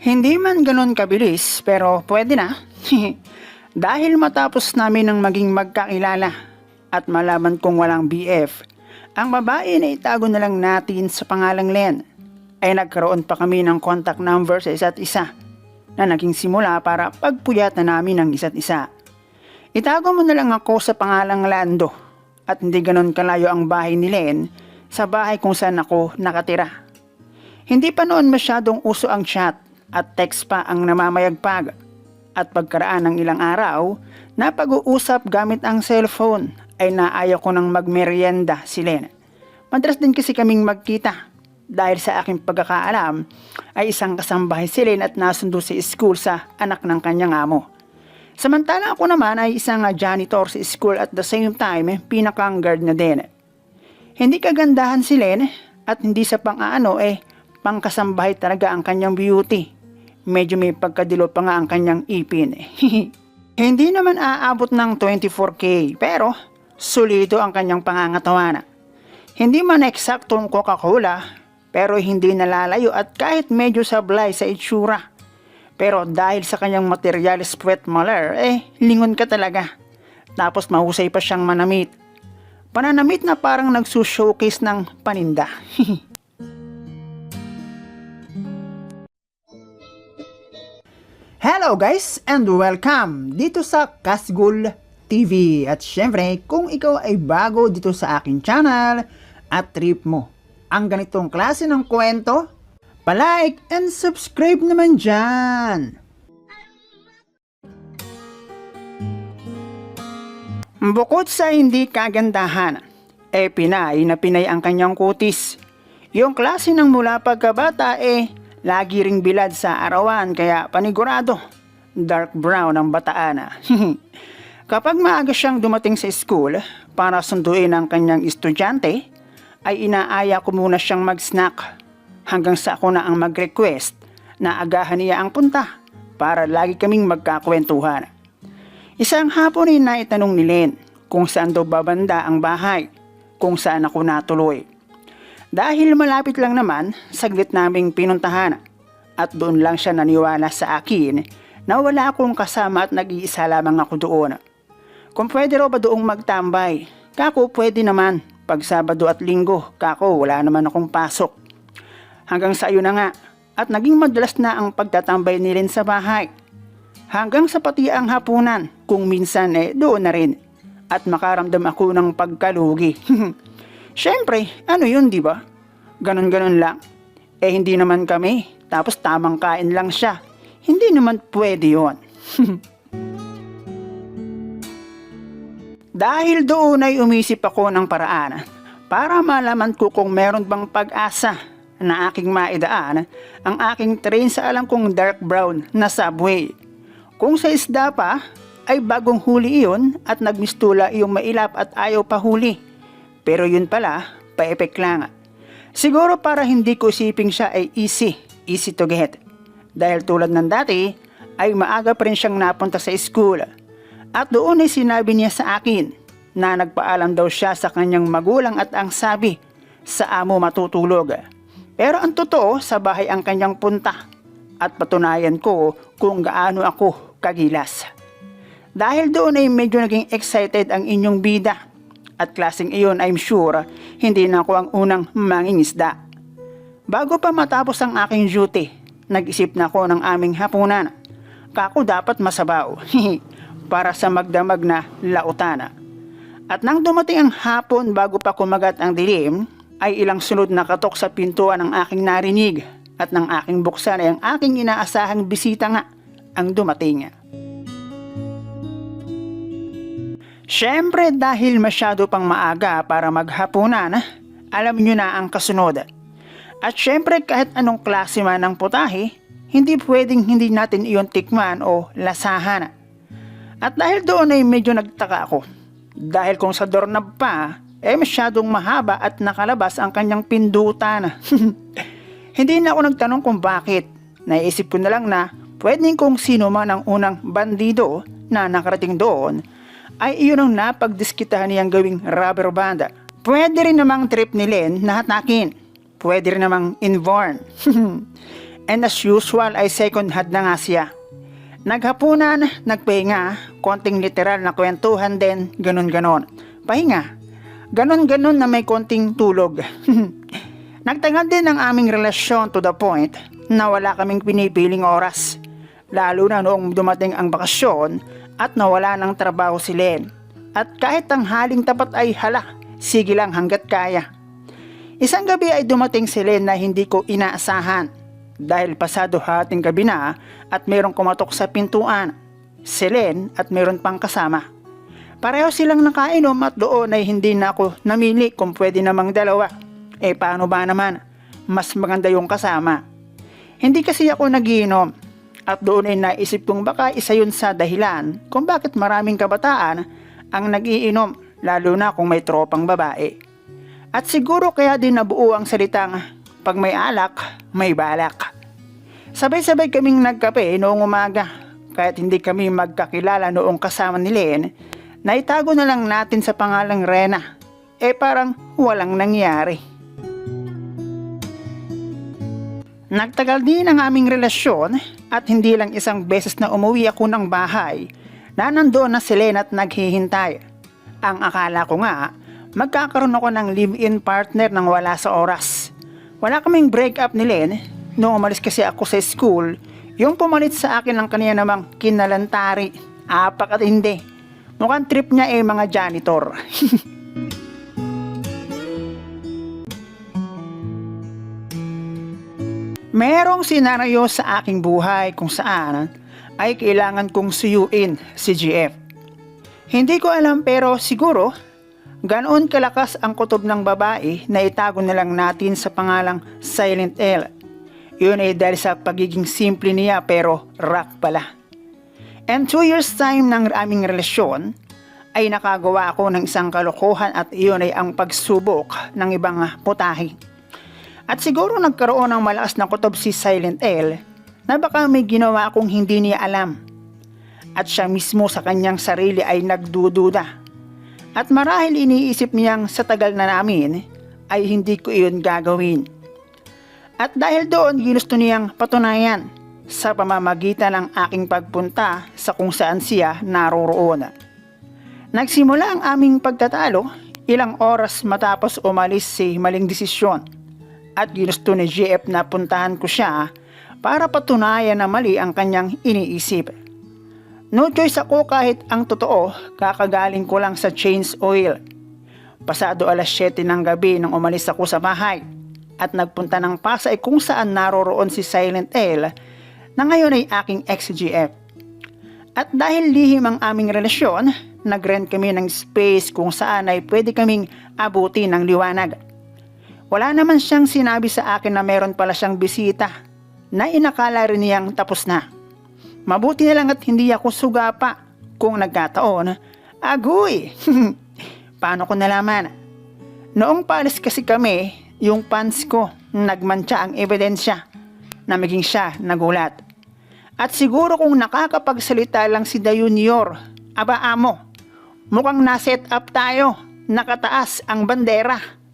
Hindi man ganon kabilis pero pwede na. Dahil matapos namin ng maging magkakilala at malaman kong walang BF, ang babae na itago na lang natin sa pangalang Len ay nagkaroon pa kami ng contact number sa isa't isa na naging simula para pagpuyatan namin ang isa't isa. Itago mo na lang ako sa pangalang Lando at hindi ganon kalayo ang bahay ni Len sa bahay kung saan ako nakatira. Hindi pa noon masyadong uso ang chat at text pa ang namamayagpag at pagkaraan ng ilang araw na pag-uusap gamit ang cellphone ay naayaw ko ng magmerienda si Len. Madalas din kasi kaming magkita dahil sa aking pagkakaalam ay isang kasambahay si Len at nasundo sa school sa anak ng kanyang amo. Samantala ako naman ay isang janitor sa school at the same time pinakang guard na din. Hindi kagandahan si Len at hindi sa pang-aano pangkasambahay talaga ang kanyang beauty. Medyo may pagkadilo pa nga ang kanyang ipin. Hindi naman aabot ng 24K pero solido ang kanyang pangangatawan. Hindi man eksaktong Coca-Cola pero hindi nalalayo at kahit medyo sablay sa itsura. Pero dahil sa kanyang material sweat molar lingon ka talaga. Tapos mahusay pa siyang manamit. Pananamit na parang nagsushowcase ng paninda. Hello guys and welcome dito sa Kasgul TV. At syempre kung ikaw ay bago dito sa aking channel at trip mo ang ganitong klase ng kwento, palike and subscribe naman dyan. Bukod sa hindi kagandahan, pinay na pinay ang kanyang kutis. Yung klase ng mula pagkabata lagi ring bilad sa arawan kaya panigurado, dark brown ang bataan. Kapag maaga siyang dumating sa school para sunduin ang kanyang estudyante, ay inaaya ko muna siyang mag-snack hanggang sa ako na ang mag-request na agahan niya ang punta para lagi kaming magkakwentuhan. Isang hapon ay naitanong ni Len kung saan daw babanda ang bahay, kung saan ako natuloy. Dahil malapit lang naman, saglit naming pinuntahan at doon lang siya naniwala sa akin na wala akong kasama at nag-iisa lamang ako doon. Kung pwede raw ba doong magtambay, kako pwede naman pag Sabado at Linggo, kako wala naman akong pasok. Hanggang sa iyo na nga at naging madalas na ang pagtatambay ni Len sa bahay. Hanggang sa pati ang hapunan kung minsan doon na rin at makaramdam ako ng pagkalugi. Siyempre, ano yun di ba? Ganon-ganon lang. Hindi naman kami, tapos tamang kain lang siya. Hindi naman pwede yun. Dahil doon ay umisip ako ng paraan para malaman ko kung meron bang pag-asa na aking maidaan ang aking train sa alam kong dark brown na subway. Kung sa isda pa, ay bagong huli iyon at nagmistula iyong mailap at ayaw pa huli. Pero yun pala, pa-epek lang. Siguro para hindi ko isiping siya ay easy to get. Dahil tulad ng dati, ay maaga pa rin siyang napunta sa school. At doon ay sinabi niya sa akin na nagpaalam daw siya sa kanyang magulang at ang sabi, sa amo matutulog. Pero ang totoo, sa bahay ang kanyang punta. At patunayan ko kung gaano ako kagilas. Dahil doon ay medyo naging excited ang inyong bida. At klaseng iyon, I'm sure, hindi na ako ang unang mangingisda. Bago pa matapos ang aking duty, nag-isip na ako ng aming hapunan. Kako dapat masabaw, para sa magdamag na lautana. At nang dumating ang hapon bago pa kumagat ang dilim, ay ilang sunod na katok sa pintuan ang aking narinig. At nang aking buksan ay ang aking inaasahang bisita nga ang dumating. Siyempre dahil masyado pang maaga para maghapunan, alam nyo na ang kasunod. At siyempre kahit anong klase man ng putahe, hindi pwedeng hindi natin iyon tikman o lasahan. At dahil doon ay medyo nagtaka ako. Dahil kung sa doorknob pa, masyadong mahaba at nakalabas ang kanyang pindutan. Hindi na ako nagtanong kung bakit. Naisip ko na lang na pwedeng kung sino man ang unang bandido na nakarating doon, ay iyon ang napagdiskitahan niyang gawing rubber band. Pwede rin namang trip ni Len na hatakin. Pwede rin namang inborn. And as usual ay second hand na nga siya. Naghapunan, nagpahinga, konting literal na kwentuhan din, ganon-ganon. Pahinga, ganon-ganon na may konting tulog. Nagtagal din ang aming relasyon to the point na wala kaming pinipiling oras. Lalo na noong dumating ang bakasyon at nawala ng trabaho si Len. At kahit ang haling tapat ay hala, sige lang hanggat kaya. Isang gabi ay dumating si Len na hindi ko inaasahan. Dahil pasado hating gabi na at mayroong kumatok sa pintuan. Si Len at mayroon pang kasama. Pareho silang nakainom at doon ay hindi na ako namili kung pwede namang dalawa. Paano ba naman? Mas maganda yung kasama. Hindi kasi ako nagiinom at doon ay naisip kong baka isa yun sa dahilan kung bakit maraming kabataan ang nagiinom lalo na kung may tropang babae. At siguro kaya din nabuo ang salitang pag may alak, may balak. Sabay-sabay kaming nagkape noong umaga kahit hindi kami magkakilala noong kasama ni Len. Naitago na lang natin sa pangalang Rena. Parang walang nangyari. Nagtagal din ang aming relasyon at hindi lang isang beses na umuwi ako ng bahay na nandoon na si Len at naghihintay. Ang akala ko nga, magkakaroon ako ng live-in partner nang wala sa oras. Wala kaming break up ni Len. Noong umalis kasi ako sa school, yung pumalit sa akin ng kanya namang kinalantari. Apak at hindi. Mukhang trip niya mga janitor. Merong senaryo sa aking buhay kung saan ay kailangan kong suyuin si GF. Hindi ko alam pero siguro ganoon kalakas ang kutob ng babae na itago na lang natin sa pangalang Silent L. Yun ay dahil sa pagiging simple niya pero rock pala. And 2 years time ng aming relasyon ay nakagawa ako ng isang kalokohan at iyon ay ang pagsubok ng ibang putahe. At siguro nagkaroon ng malakas na kutob si Silent L na baka may ginawa akong hindi niya alam. At siya mismo sa kanyang sarili ay nagdududa. At marahil iniisip niyang sa tagal na namin ay hindi ko iyon gagawin. At dahil doon ginusto niyang patunayan sa pamamagitan ng aking pagpunta sa kung saan siya naroroon. Nagsimula ang aming pagtatalo ilang oras matapos umalis si maling desisyon. At ginusto ni GF na puntahan ko siya para patunayan na mali ang kanyang iniisip. No choice ako kahit ang totoo, kakagaling ko lang sa change oil. Pasado alas 7 ng gabi nang umalis ako sa bahay at nagpunta ng Pasay kung saan naroroon si Silent L na ngayon ay aking ex-GF. At dahil lihim ang aming relasyon, nag-rent kami ng space kung saan ay pwede kaming abuti ng liwanag. Wala naman siyang sinabi sa akin na meron pala siyang bisita na inakala rin niyang tapos na. Mabuti na lang at hindi ako sugapa kung nagkataon. Agoy! Paano ko nalaman? Noong paalis kasi kami, yung pants ko nagmantsa ang ebidensya na maging siya nagulat. At siguro kung nakakapagsalita lang si The Junior, aba amo, mukhang naset up tayo, nakataas ang bandera.